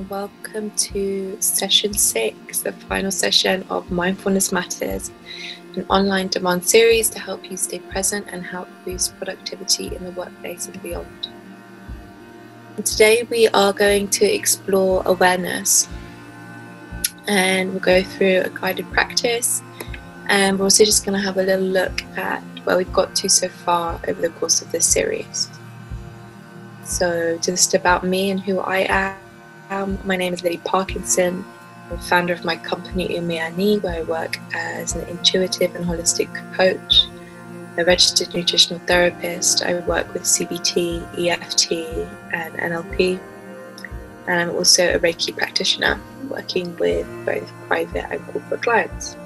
and welcome to session 6, the final session of Mindfulness Matters, an online demand series to help you stay present and help boost productivity in the workplace and beyond. And today we are going to explore awareness, and we'll go through a guided practice, and we're also just going to have a little look at where we've got to so far over the course of this series. So just about me and who I am. My name is Lily Parkinson. I'm founder of my company Umiani, where I work as an intuitive and holistic coach, a registered nutritional therapist. I work with CBT, EFT and NLP, and I'm also a Reiki practitioner working with both private and corporate clients.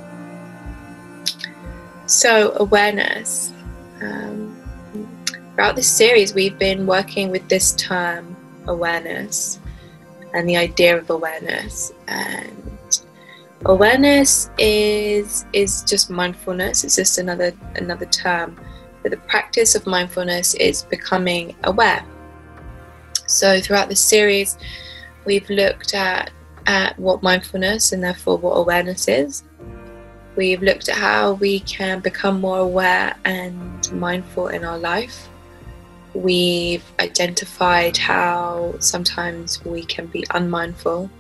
So awareness. Throughout this series, we've been working with this term, awareness, and the idea of awareness. And awareness is just mindfulness. It's just another term. But the practice of mindfulness is becoming aware. So throughout this series, we've looked at what mindfulness and therefore what awareness is. We've looked at how we can become more aware and mindful in our life. We've identified how sometimes we can be unmindful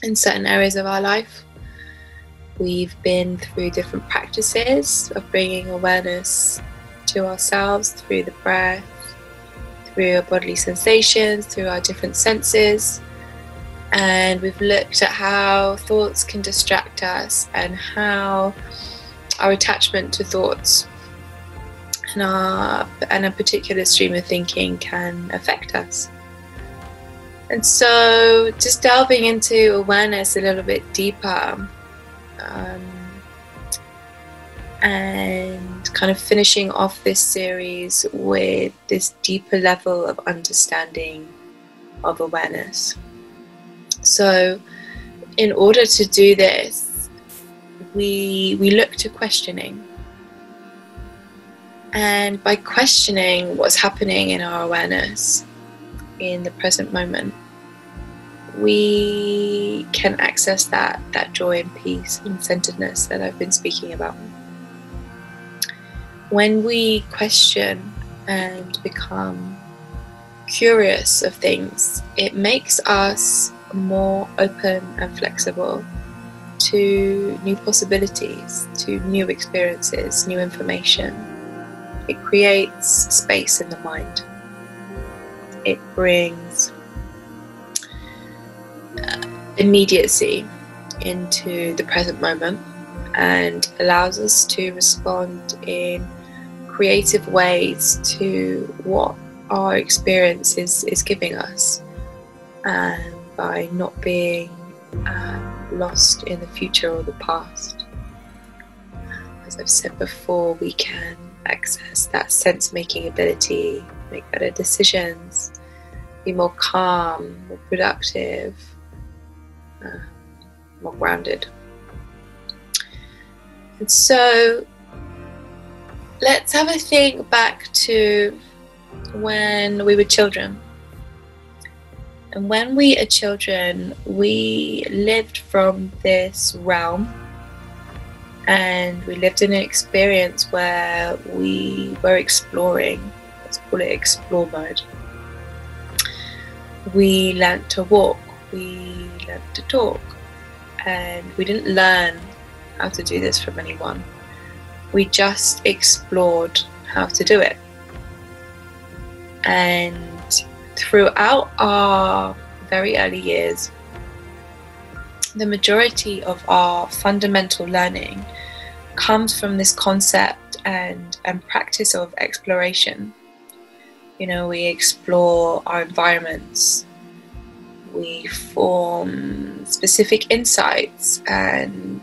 in certain areas of our life. We've been through different practices of bringing awareness to ourselves through the breath, through our bodily sensations, through our different senses. And we've looked at how thoughts can distract us and how our attachment to thoughts and a particular stream of thinking can affect us. And so just delving into awareness a little bit deeper, and kind of finishing off this series with this deeper level of understanding of awareness. So in order to do this, we look to questioning. And by questioning what's happening in our awareness in the present moment, we can access that joy and peace and centeredness that I've been speaking about. When we question and become curious of things, it makes us more open and flexible to new possibilities, to new experiences, new information. It creates space in the mind. It brings immediacy into the present moment and allows us to respond in creative ways to what our experience is giving us, by not being lost in the future or the past. As I've said before, we can access that sense-making ability, make better decisions, be more calm, more productive, more grounded. And so let's have a think back to when we were children. And when we are children, we lived from this realm, and we lived in an experience where we were exploring. Let's call it explore mode. We learnt to walk, we learnt to talk, and we didn't learn how to do this from anyone. We just explored how to do it. And throughout our very early years, the majority of our fundamental learning comes from this concept and practice of exploration. You know, we explore our environments, we form specific insights, and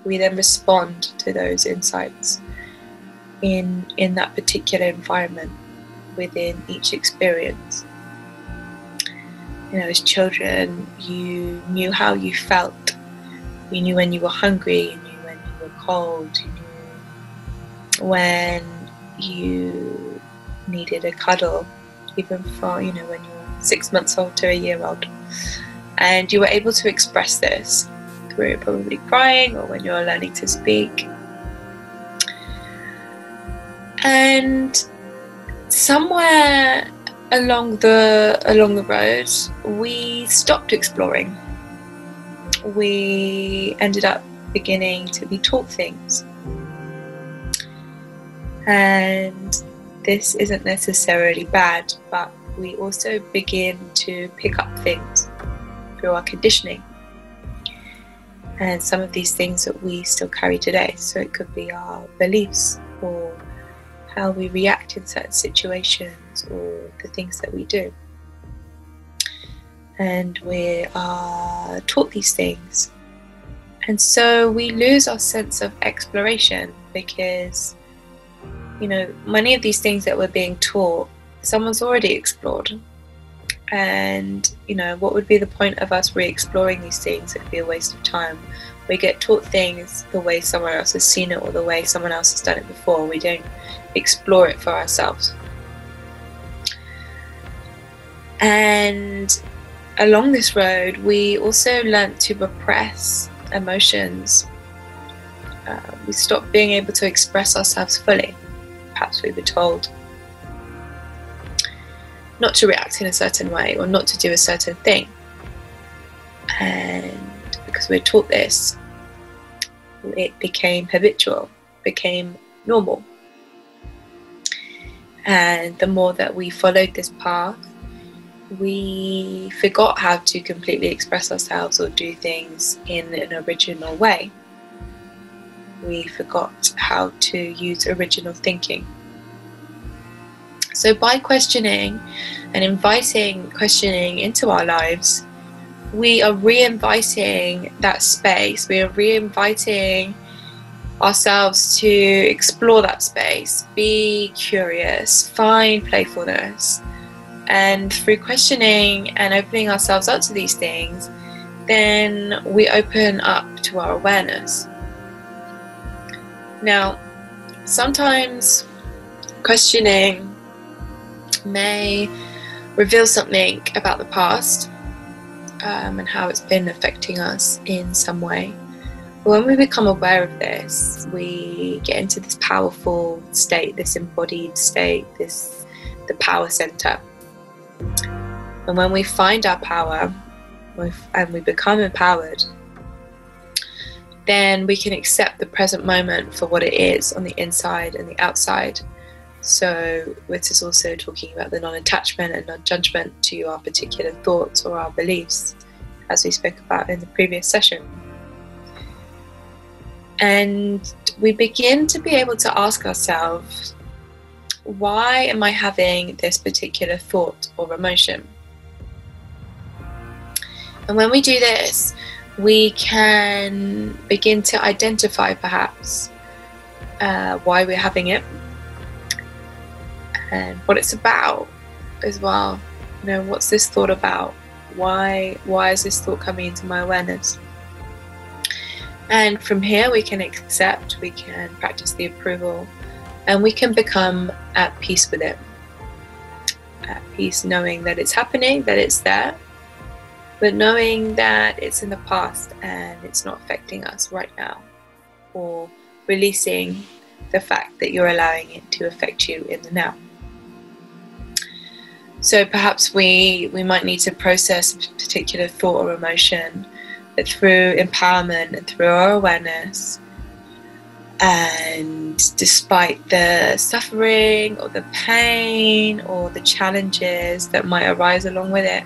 we then respond to those insights in that particular environment within each experience. You know, as children, you knew how you felt. You knew when you were hungry, you knew when you were cold, you knew when you needed a cuddle, even for, when you were 6 months old to a year old, and you were able to express this through probably crying or when you're learning to speak. And somewhere along the road, we stopped exploring. We ended up beginning to be taught things. And this isn't necessarily bad, but we also begin to pick up things through our conditioning. And some of these things that we still carry today. So it could be our beliefs, or how we react in certain situations, or the things that we do. And we are taught these things. And so we lose our sense of exploration, because, you know, many of these things that we're being taught, someone's already explored. And, you know, what would be the point of us re-exploring these things? It would be a waste of time. We get taught things the way someone else has seen it, or the way someone else has done it before. We don't explore it for ourselves. And along this road, we also learnt to repress emotions. We stopped being able to express ourselves fully. Perhaps we were told not to react in a certain way, or not to do a certain thing. And because we're taught this, it became habitual, became normal. And the more that we followed this path, we forgot how to completely express ourselves or do things in an original way. We forgot how to use original thinking. So by questioning and inviting questioning into our lives, we are re-inviting that space. We are re-inviting ourselves to explore that space, be curious, find playfulness. And through questioning and opening ourselves up to these things, then we open up to our awareness. Now, sometimes questioning may reveal something about the past and how it's been affecting us in some way. But when we become aware of this, we get into this powerful state, this embodied state, the power center. And when we find our power and we become empowered, then we can accept the present moment for what it is on the inside and the outside. So this is also talking about the non-attachment and non-judgment to our particular thoughts or our beliefs, as we spoke about in the previous session. And we begin to be able to ask ourselves, why am I having this particular thought or emotion? And when we do this, we can begin to identify perhaps why we're having it and what it's about as well. You know, what's this thought about? Why is this thought coming into my awareness? And from here we can accept, we can practice the approval, and we can become at peace with it. At peace knowing that it's happening, that it's there, but knowing that it's in the past and it's not affecting us right now, or releasing the fact that you're allowing it to affect you in the now. So perhaps we might need to process a particular thought or emotion, but through empowerment and through our awareness, and despite the suffering or the pain or the challenges that might arise along with it,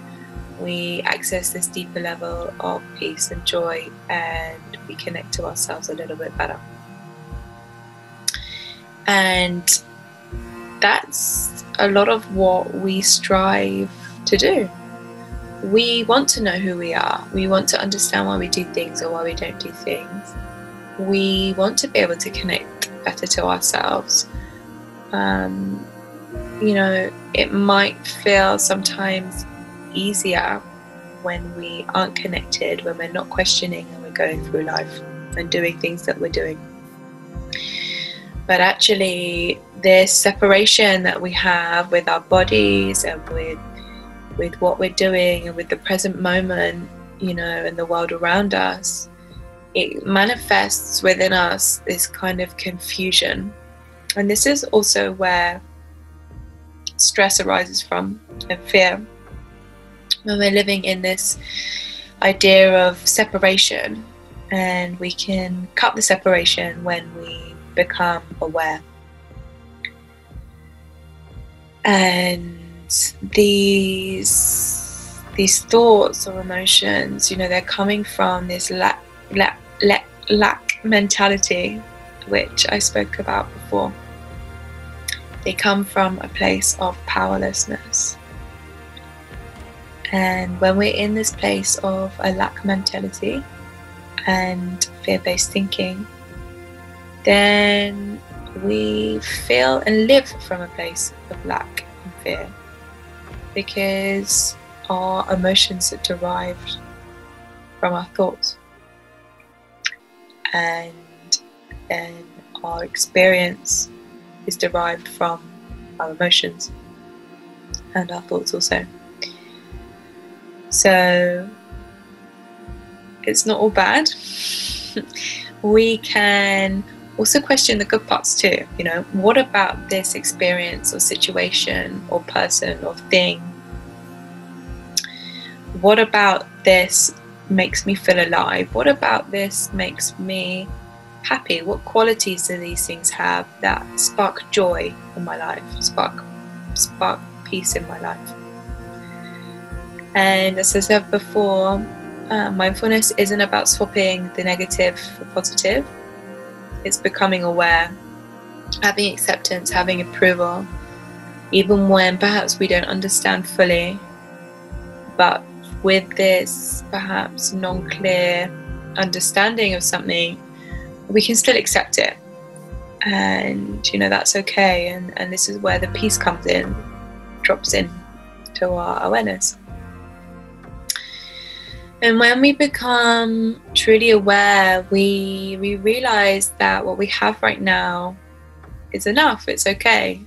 we access this deeper level of peace and joy, and we connect to ourselves a little bit better. And that's a lot of what we strive to do. We want to know who we are. We want to understand why we do things or why we don't do things. We want to be able to connect better to ourselves. You know, it might feel sometimes easier when we aren't connected, when we're not questioning and we're going through life and doing things that we're doing. But actually, this separation that we have with our bodies and with with what we're doing and with the present moment, you know, and the world around us, it manifests within us this kind of confusion. And this is also where stress arises from, and fear. When we're living in this idea of separation, and we can cut the separation when we become aware. And these thoughts or emotions, you know, they're coming from this lack mentality, which I spoke about before. They come from a place of powerlessness. And when we're in this place of a lack mentality and fear-based thinking, then we feel and live from a place of lack and fear, because our emotions are derived from our thoughts, and then our experience is derived from our emotions and our thoughts also. So it's not all bad. We can also question the good parts too. You know, what about this experience or situation or person or thing? What about this makes me feel alive? What about this makes me happy? What qualities do these things have that spark joy in my life, spark peace in my life? And as I said before, mindfulness isn't about swapping the negative for positive. It's becoming aware, having acceptance, having approval, even when perhaps we don't understand fully. But with this perhaps non-clear understanding of something, we can still accept it. And, you know, that's okay. And this is where the peace comes in, drops in to our awareness. And when we become truly aware, we realize that what we have right now is enough. It's okay.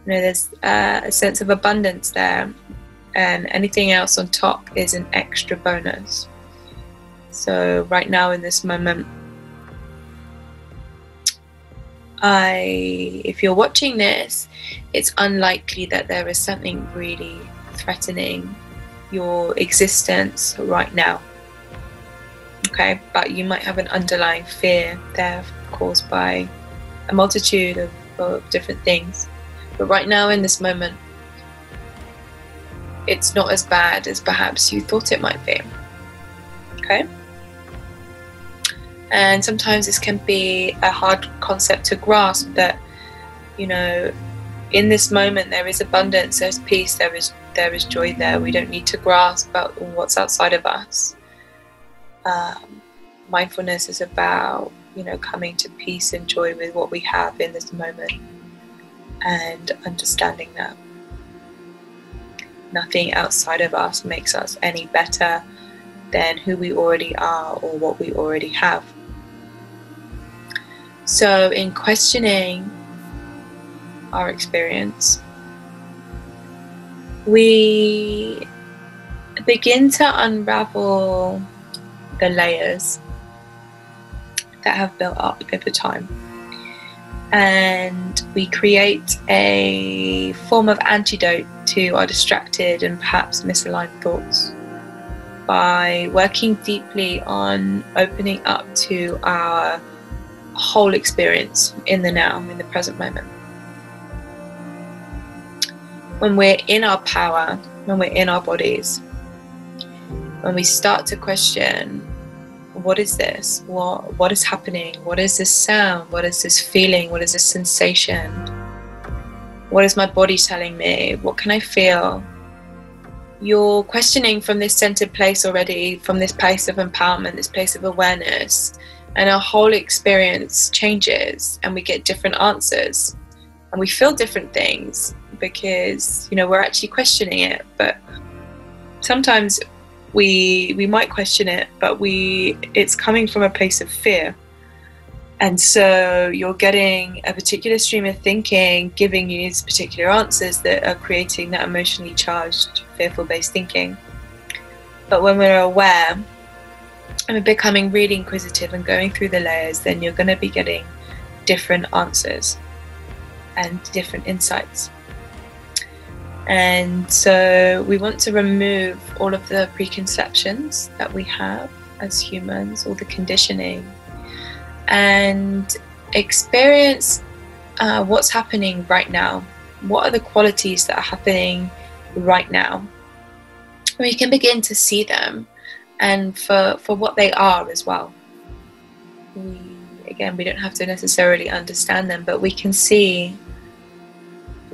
You know, there's a sense of abundance there, and anything else on top is an extra bonus. So right now in this moment, if you're watching this, it's unlikely that there is something really threatening your existence right now, okay? But you might have an underlying fear there caused by a multitude of different things. But right now in this moment, it's not as bad as perhaps you thought it might be, okay? And sometimes this can be a hard concept to grasp, that, you know, in this moment there is abundance, there's peace, there is joy there. We don't need to grasp about what's outside of us. Mindfulness is about, you know, coming to peace and joy with what we have in this moment, and understanding that nothing outside of us makes us any better than who we already are or what we already have. So in questioning our experience, we begin to unravel the layers that have built up over time, and we create a form of antidote to our distracted and perhaps misaligned thoughts by working deeply on opening up to our whole experience in the now, in the present moment. When we're in our power, when we're in our bodies, when we start to question, what is this? What is happening? What is this sound? What is this feeling? What is this sensation? What is my body telling me? What can I feel? You're questioning from this centered place already, from this place of empowerment, this place of awareness, and our whole experience changes, and we get different answers, and we feel different things, because, you know, we're actually questioning it. But sometimes we might question it, but it's coming from a place of fear. And so you're getting a particular stream of thinking giving you these particular answers that are creating that emotionally charged, fearful-based thinking. But when we're aware and we're becoming really inquisitive and going through the layers, then you're going to be getting different answers and different insights. And so we want to remove all of the preconceptions that we have as humans, all the conditioning, and experience what's happening right now. What are the qualities that are happening right now? We can begin to see them and for what they are as well. We don't have to necessarily understand them, but we can see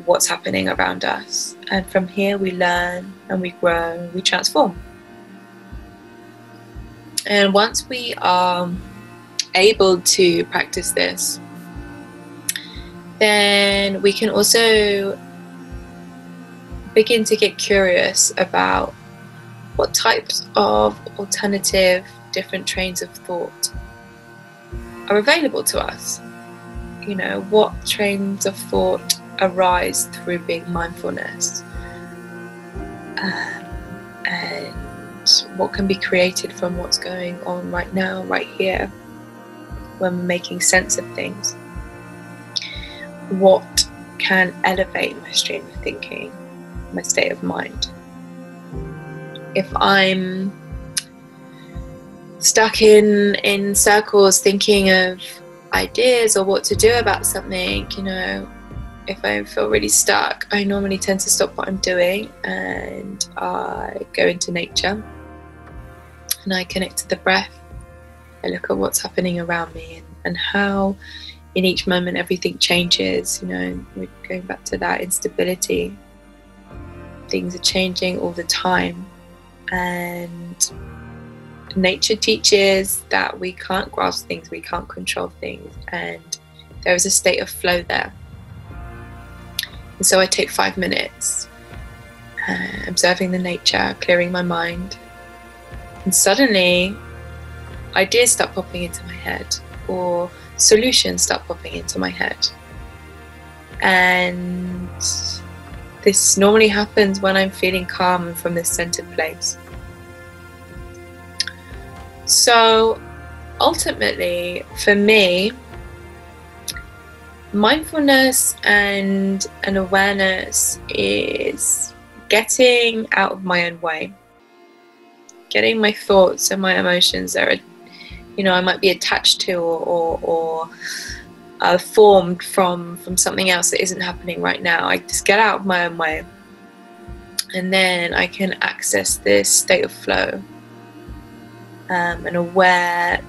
what's happening around us. And from here we learn and we grow and we transform. And once we are able to practice this, then we can also begin to get curious about what types of alternative, different trains of thought are available to us. You know, what trains of thought arise through being mindfulness, and what can be created from what's going on right now, right here, when we're making sense of things. What can elevate my stream of thinking, my state of mind? If I'm stuck in circles thinking of ideas or what to do about something, you know, if I feel really stuck, I normally tend to stop what I'm doing and I go into nature and I connect to the breath. I look at what's happening around me and how in each moment everything changes. You know, we're going back to that instability. Things are changing all the time, and nature teaches that we can't grasp things, we can't control things, and there is a state of flow there. And so I take 5 minutes observing the nature, clearing my mind, and suddenly ideas start popping into my head, or solutions start popping into my head. And this normally happens when I'm feeling calm and from this centered place. So ultimately, for me, mindfulness and an awareness is getting out of my own way, getting my thoughts and my emotions that are, you know, I might be attached to or formed from something else that isn't happening right now. I just get out of my own way, and then I can access this state of flow, an aware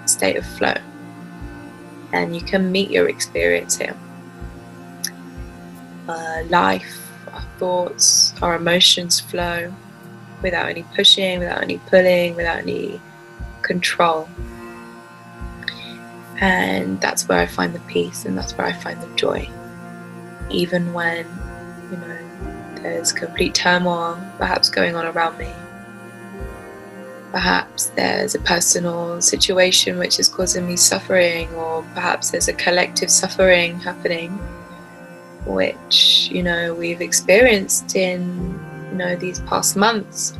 state of flow, and you can meet your experience here. Life, our thoughts, our emotions flow without any pushing, without any pulling, without any control. And that's where I find the peace, and that's where I find the joy. Even when, you know, there's complete turmoil perhaps going on around me. Perhaps there's a personal situation which is causing me suffering, or perhaps there's a collective suffering happening, which, you know, we've experienced in, you know, these past months.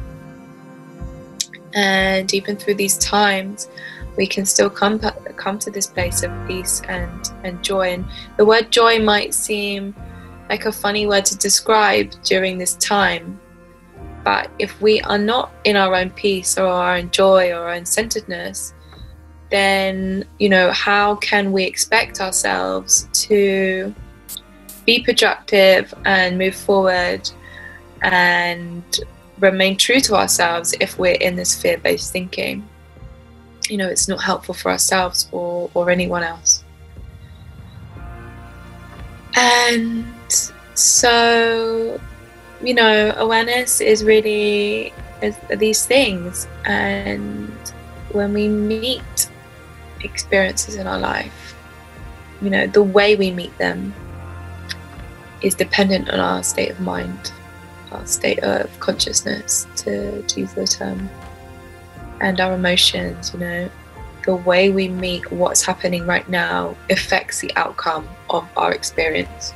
And even through these times, we can still come to this place of peace and joy. And the word joy might seem like a funny word to describe during this time, but if we are not in our own peace or our own joy or our own centeredness, then, you know, how can we expect ourselves to be productive and move forward and remain true to ourselves if we're in this fear-based thinking? You know, it's not helpful for ourselves or anyone else. And so, you know, awareness is really these things. And when we meet experiences in our life, you know, the way we meet them is dependent on our state of mind, our state of consciousness, to use the term, and our emotions, you know. the way we meet what's happening right now affects the outcome of our experience.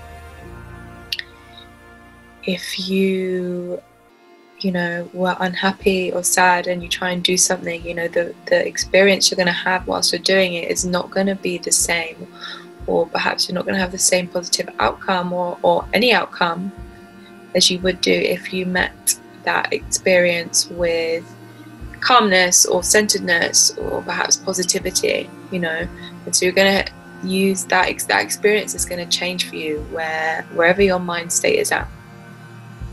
If you were unhappy or sad and you try and do something, the experience you're going to have whilst you're doing it is not going to be the same, or perhaps you're not going to have the same positive outcome or any outcome as you would do if you met that experience with calmness or centeredness or perhaps positivity, and so you're going to use that experience is going to change for you wherever your mind state is at.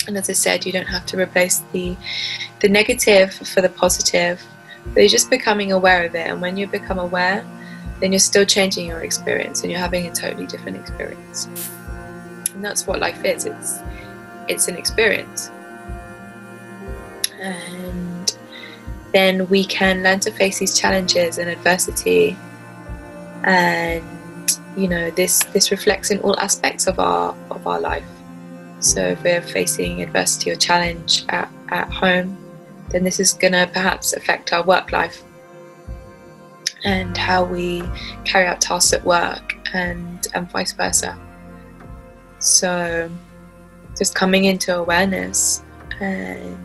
And as I said, you don't have to replace the negative for the positive, but you're just becoming aware of it. And when you become aware, then you're still changing your experience and you're having a totally different experience. And that's what life is. It's an experience. And then we can learn to face these challenges and adversity. And this reflects in all aspects of our life. So if we're facing adversity or challenge at home, then this is going to perhaps affect our work life and how we carry out tasks at work and vice versa. So just coming into awareness and,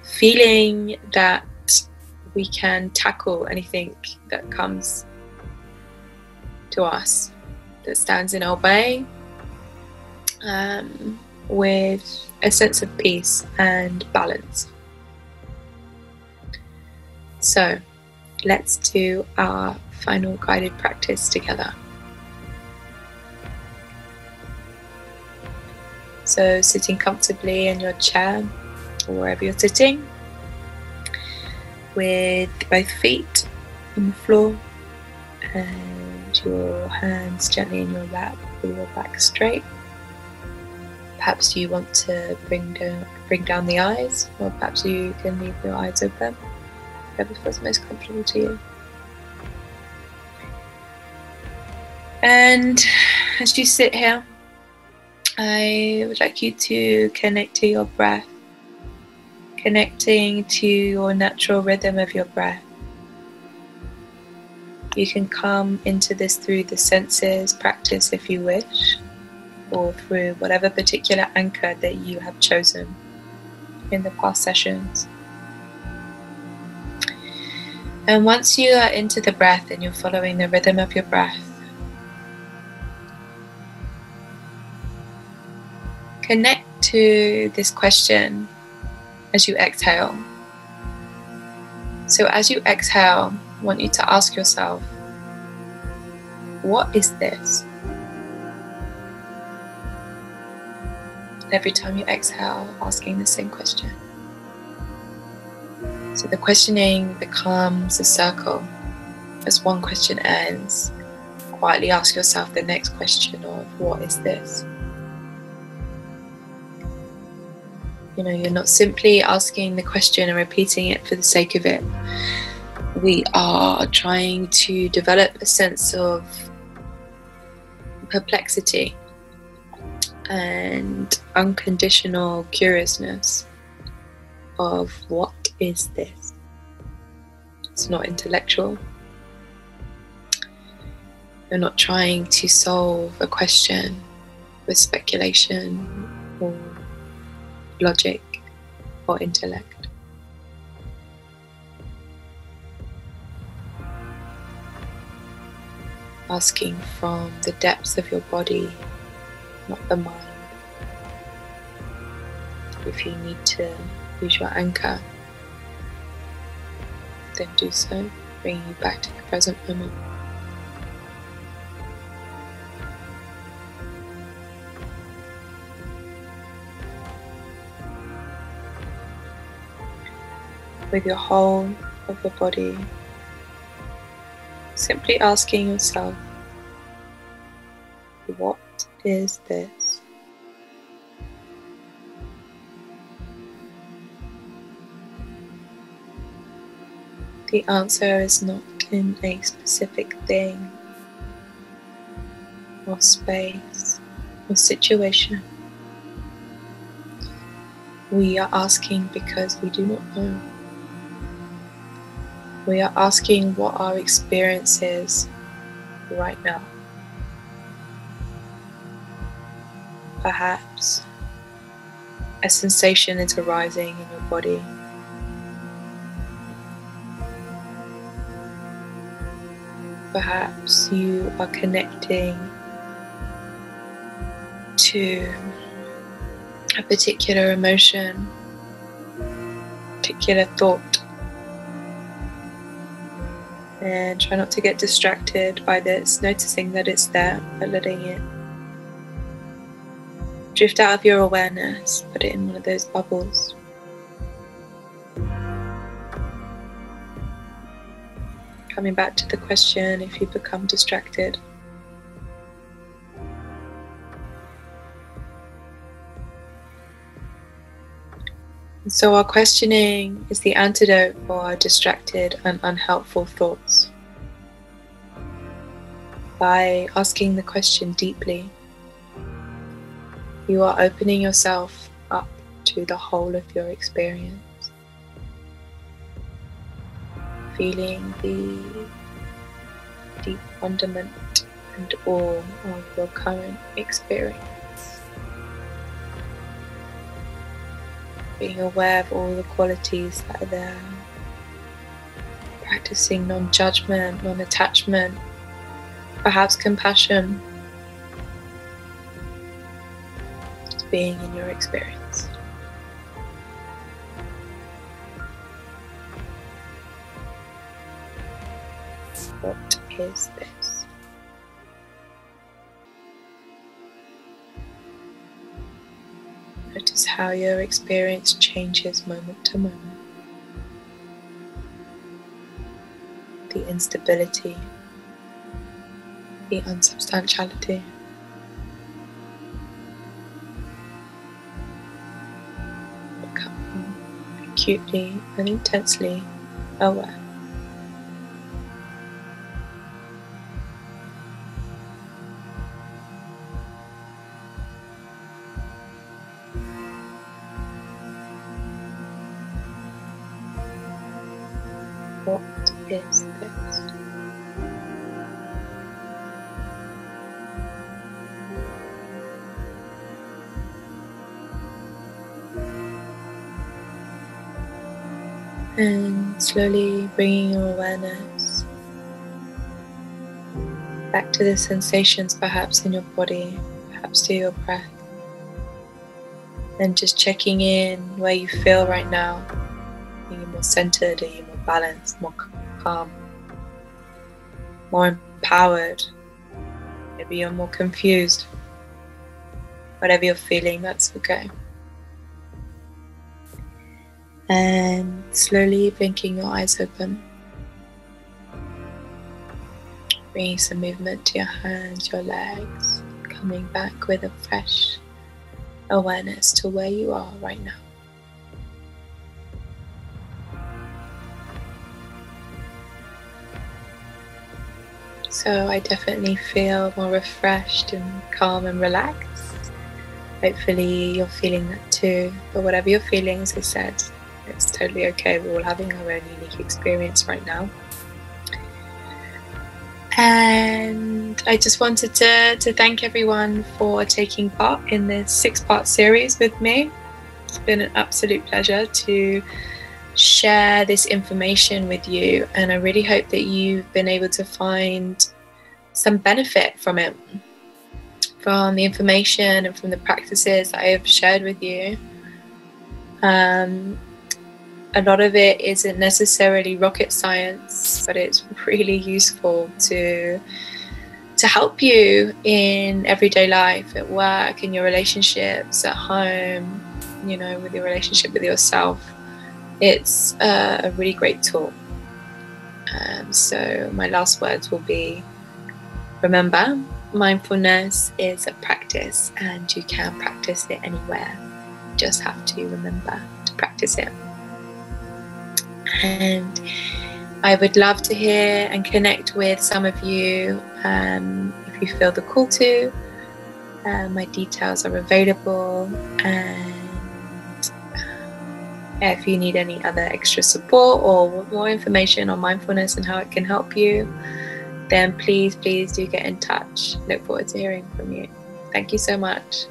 feeling that we can tackle anything that comes to us that stands in our way, with a sense of peace and balance. So let's do our final guided practice together. So sitting comfortably in your chair or wherever you're sitting, with both feet on the floor and your hands gently in your lap with your back straight. Perhaps you want to bring down the eyes, or perhaps you can leave your eyes open, whatever feels most comfortable to you. And as you sit here, I would like you to connect to your breath, connecting to your natural rhythm of your breath. You can come into this through the senses practice if you wish, or through whatever particular anchor that you have chosen in the past sessions. And once you are into the breath and you're following the rhythm of your breath, connect to this question as you exhale. So as you exhale, I want you to ask yourself, what is this? Every time you exhale, asking the same question. So the questioning becomes a circle. As one question ends, quietly ask yourself the next question of, what is this? You're not simply asking the question and repeating it for the sake of it. We are trying to develop a sense of perplexity and unconditional curiousness of, what is this? It's not intellectual. You're not trying to solve a question with speculation or logic or intellect. Asking from the depths of your body, not the mind. If you need to use your anchor, then do so, bringing you back to the present moment. With your whole of your body, simply asking yourself, what is this? The answer is not in a specific thing or space or situation. We are asking because we do not know. We are asking what our experience is right now. Perhaps a sensation is arising in your body. Perhaps you are connecting to a particular emotion, particular thought. And try not to get distracted by this, noticing that it's there, but letting it drift out of your awareness, put it in one of those bubbles. Coming back to the question, if you become distracted. And so our questioning is the antidote for our distracted and unhelpful thoughts. By asking the question deeply, you are opening yourself up to the whole of your experience. Feeling the deep wonderment and awe of your current experience. Being aware of all the qualities that are there. Practicing non-judgment, non-attachment, perhaps compassion. Just being in your experience. What is this? Notice how your experience changes moment to moment. The instability, the unsubstantiality. Becoming acutely and intensely aware. What is this? And slowly bringing your awareness back to the sensations perhaps in your body, perhaps to your breath. And just checking in where you feel right now. Are you more centered? Are you more balanced? More calm? More empowered? Maybe you're more confused. Whatever you're feeling, that's okay. And slowly blinking your eyes open. Bringing some movement to your hands, your legs. Coming back with a fresh awareness to where you are right now. So I definitely feel more refreshed and calm and relaxed. Hopefully you're feeling that too. But whatever you're feeling, as I said, it's totally okay. We're all having our own unique experience right now. And I just wanted to thank everyone for taking part in this 6-part series with me. It's been an absolute pleasure to share this information with you, and I really hope that you've been able to find some benefit from it, from the information and from the practices that I have shared with you. A lot of it isn't necessarily rocket science, but it's really useful to help you in everyday life, at work, in your relationships, at home, you know, with your relationship with yourself. It's a really great tool. So my last words will be, remember, mindfulness is a practice and you can practice it anywhere. You just have to remember to practice it. And I would love to hear and connect with some of you if you feel the call to. My details are available, and If you need any other extra support or more information on mindfulness and how it can help you, then please do get in touch. Look forward to hearing from you. Thank you so much.